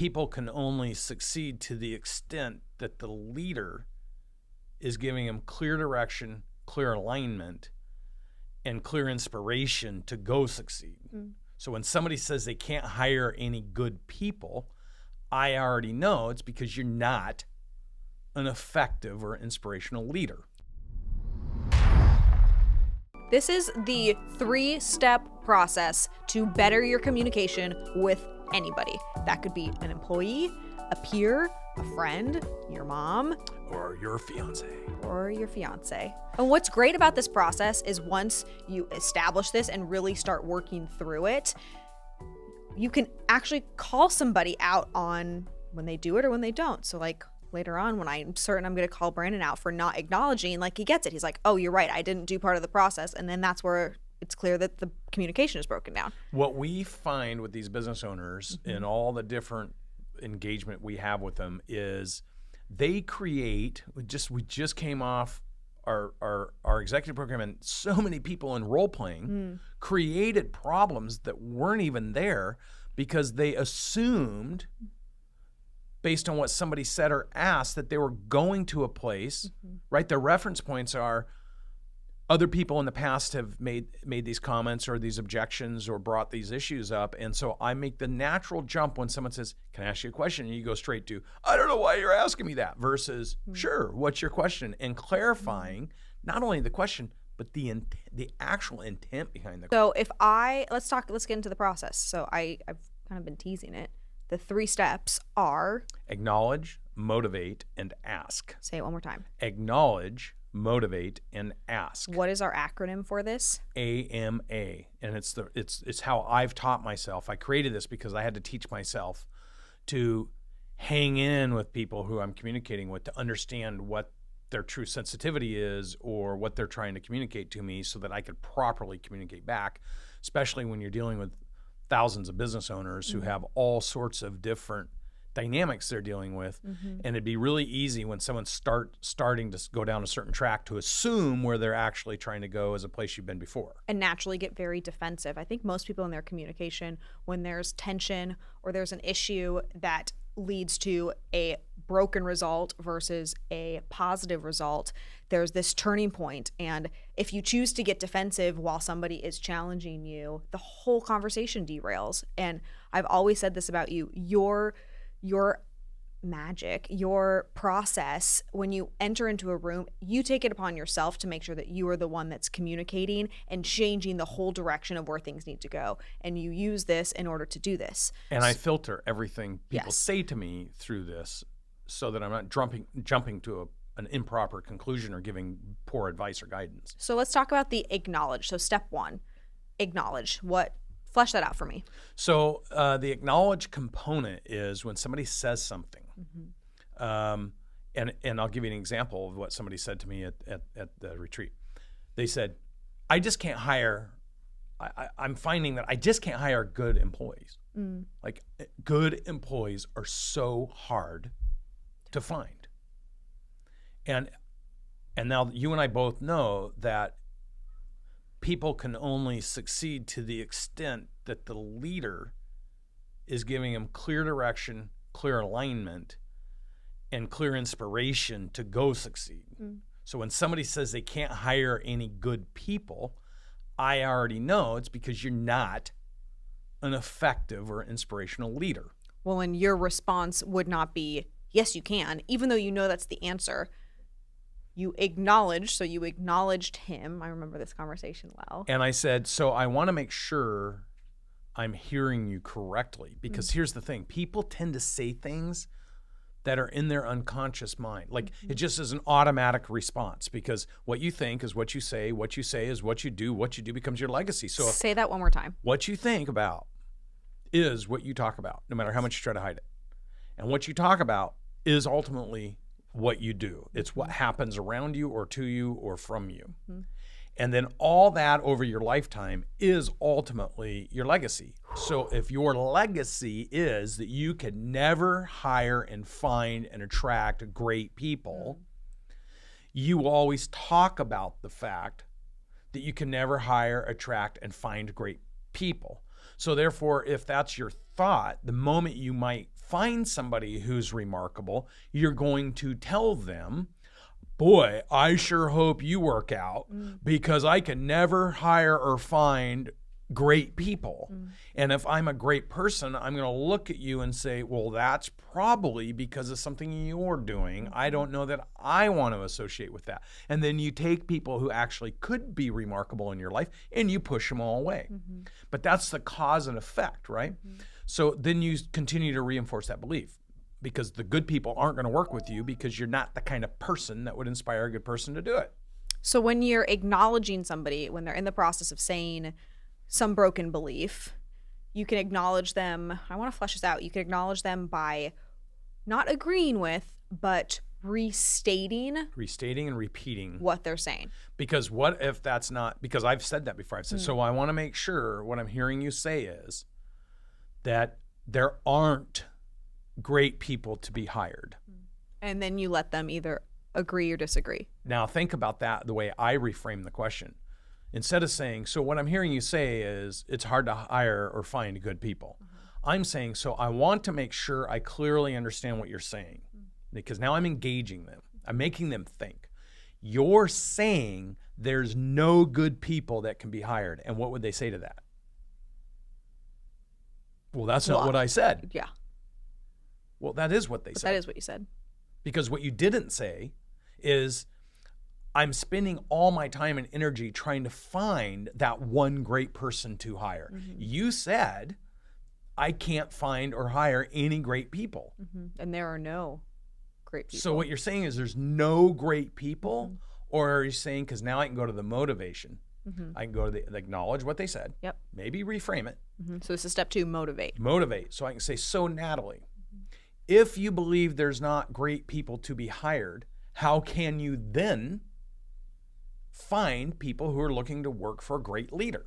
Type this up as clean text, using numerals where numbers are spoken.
people can only succeed to the extent that the leader is giving them clear direction, clear alignment, and clear inspiration to go succeed. So when somebody says they can't hire any good people, I already know it's because you're not an effective or inspirational leader. This is the 3-step process to better your communication with anybody. That could be an employee, a peer, a friend, your mom, or your fiance. And what's great about this process is once you establish this and really start working through it, you can actually call somebody out on when they do it or when they don't. So like later on, when I'm certain I'm going to call Brandon out for not acknowledging, like he gets it. He's like, oh, you're right. I didn't do part of the process. And then that's where it's clear that the communication is broken down. What we find with these business owners in all the different engagement we have with them is they create, we just came off our executive program, and so many people in role playing created problems that weren't even there because they assumed, based on what somebody said or asked, that they were going to a place, right? Their reference points are other people in the past have made these comments or these objections or brought these issues up. And so I make the natural jump when someone says, can I ask you a question? And you go straight to, I don't know why you're asking me that, versus, sure, what's your question? And clarifying not only the question, but the actual intent behind the question. So let's get into the process. So I've kind of been teasing it. The 3 steps are acknowledge, motivate, and ask. Say it one more time. Acknowledge, motivate, and ask. What is our acronym for this? AMA, and it's how I've taught myself. I created this because I had to teach myself to hang in with people who I'm communicating with to understand what their true sensitivity is or what they're trying to communicate to me so that I could properly communicate back, especially when you're dealing with thousands of business owners who have all sorts of different dynamics they're dealing with. And it'd be really easy when someone's starting to go down a certain track to assume where they're actually trying to go as a place you've been before. And naturally get very defensive. I think most people in their communication, when there's tension or there's an issue that leads to a broken result versus a positive result, there's this turning point. And if you choose to get defensive while somebody is challenging you, the whole conversation derails. And I've always said this about you, your magic, your process, when you enter into a room, you take it upon yourself to make sure that you are the one that's communicating and changing the whole direction of where things need to go. And you use this in order to do this. And I filter everything people say to me through this so that I'm not jumping to an improper conclusion or giving poor advice or guidance. So let's talk about the acknowledge. So step 1, acknowledge. Flesh that out for me. So the acknowledge component is when somebody says something. And I'll give you an example of what somebody said to me at the retreat. They said, I'm finding that I just can't hire good employees. Like good employees are so hard to find. And now you and I both know that people can only succeed to the extent that the leader is giving them clear direction, clear alignment, and clear inspiration to go succeed. So when somebody says they can't hire any good people, I already know it's because you're not an effective or inspirational leader. Well, and your response would not be, yes, you can, even though you know that's the answer. You acknowledged, so you acknowledged him. I remember this conversation well. And I said, so I want to make sure I'm hearing you correctly, because here's the thing. People tend to say things that are in their unconscious mind. Like it just is an automatic response, because what you think is what you say is what you do becomes your legacy. So say that one more time. What you think about is what you talk about, no matter how much you try to hide it. And what you talk about is ultimately what you do. It's what happens around you or to you or from you. And then all that over your lifetime is ultimately your legacy. So if your legacy is that you can never hire and find and attract great people, you always talk about the fact that you can never hire, attract, and find great people. So therefore, if that's your thought the moment you might find somebody who's remarkable, you're going to tell them, boy, I sure hope you work out because I can never hire or find great people. And if I'm a great person, I'm going to look at you and say, well, that's probably because of something you're doing. I don't know that I want to associate with that. And then you take people who actually could be remarkable in your life and you push them all away. But that's the cause and effect, right? So then you continue to reinforce that belief because the good people aren't going to work with you because you're not the kind of person that would inspire a good person to do it. So when you're acknowledging somebody, when they're in the process of saying some broken belief, you can acknowledge them. I want to flesh this out. You can acknowledge them by not agreeing with, but restating and repeating what they're saying. Because what if that's not, because I've said that before. I've said, so I want to make sure what I'm hearing you say is that there aren't great people to be hired. And then you let them either agree or disagree. Now think about that the way I reframe the question. Instead of saying, so what I'm hearing you say is it's hard to hire or find good people. I'm saying, so I want to make sure I clearly understand what you're saying because now I'm engaging them. I'm making them think. You're saying there's no good people that can be hired. And what would they say to that? Well, that's not what I said. Yeah. Well, that is what they But said. that is what you said. Because what you didn't say is, I'm spending all my time and energy trying to find that one great person to hire. You said, I can't find or hire any great people. And there are no great people. So what you're saying is there's no great people? Or are you saying, because now I can go to the motivation. I can go to the acknowledge what they said. Yep. Maybe reframe it. So this is step 2, motivate. Motivate. So I can say, so Natalie, if you believe there's not great people to be hired, how can you then find people who are looking to work for a great leader?